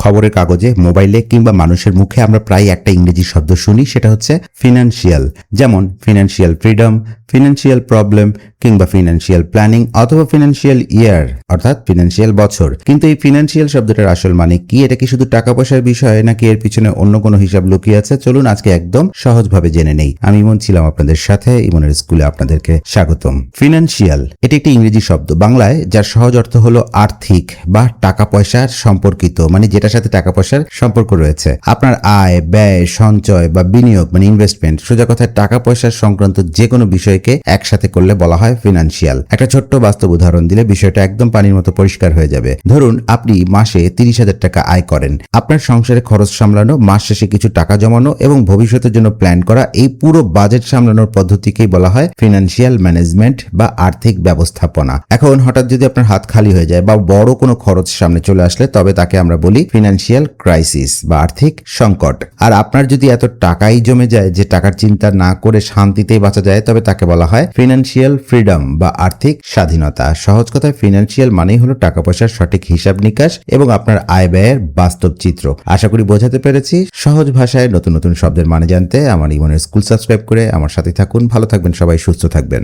খবরের কাগজে, মোবাইলে কিংবা মানুষের মুখে আমরা প্রায় একটা ইংরেজি শব্দ শুনি, সেটা হচ্ছে ফিনান্সিয়াল। যেমন ফিনান্সিয়াল ফ্রিডম, ফিনান্সিয়াল প্রবলেম কিংবা ফিনান্সিয়াল প্ল্যানিং অথবা ফিনান্সিয়াল ইয়ার অর্থাৎ ফিনান্সিয়াল বছর। কিন্তু এই ফিনান্সিয়াল শব্দটার আসল মানে কি? এটা কি শুধু টাকা পয়সার বিষয় নাকি এর পিছনে অন্য কোনো হিসাব লুকিয়ে আছে? চলুন আজকে একদম সহজভাবে জেনে নেই। আমি ইমন ছিলাম আপনাদের সাথে, ইমনের স্কুলে আপনাদেরকে স্বাগতম। ফিনান্সিয়াল এটি একটি ইংরেজি শব্দ, বাংলায় যার সহজ অর্থ হলো আর্থিক বা টাকা পয়সার সম্পর্কিত, মানে যেটার সাথে টাকা পয়সার সম্পর্ক রয়েছে। আপনার আয়, ব্যয়, সঞ্চয় বা বিনিয়োগ মানে ইনভেস্টমেন্ট, সোজা কথায় টাকা পয়সার সংক্রান্ত যে কোনো বিষয়কে একসাথে করলে বলা হয় ফিনান্সিয়াল। একটা ছোট্ট বাস্তব উদাহরণ দিলে বিষয়টা একদম পানির মতো পরিষ্কার হয়ে যাবে। ধরুন আপনি মাসে 30,000 টাকা আয় করেন। আপনার সংসারে খরচ সামলানো, মাস শেষে কিছু টাকা জমানো এবং ভবিষ্যতের জন্য প্ল্যান করা, এই পুরো বাজেট সামলানোর পদ্ধতিকেই বলা হয় ফিনান্সিয়াল ম্যানেজমেন্ট বা আর্থিক ব্যবস্থাপনা। এখন হঠাৎ যদি আপনার হাত খালি হয়ে যায় বা বড় কোনো খরচ সামনে চলে আসলে, তবে তাকে আমরা বলি ফিনান্সিয়াল ক্রাইসিস বা আর্থিক সংকট। আর আপনার যদি এত টাকাই জমে যায় যে টাকার চিন্তা না করে শান্তিতেই বাঁচা যায়, তবে তাকে বলা হয় ফিনান্সিয়াল ফ্রিডম বা আর্থিক স্বাধীনতা। সহজ কথায় ফিনান্সিয়াল মানেই হলো টাকা পয়সার সঠিক হিসাব নিকাশ এবং আপনার আয় ব্যয়ের বাস্তব চিত্র। আশা করি বোঝাতে পেরেছি। সহজ ভাষায় নতুন নতুন শব্দের মানে জানতে আমার ইমনের স্কুল সাবস্ক্রাইব করে আমার সাথে থাকুন। ভালো থাকবেন সবাই, সুস্থ থাকবেন।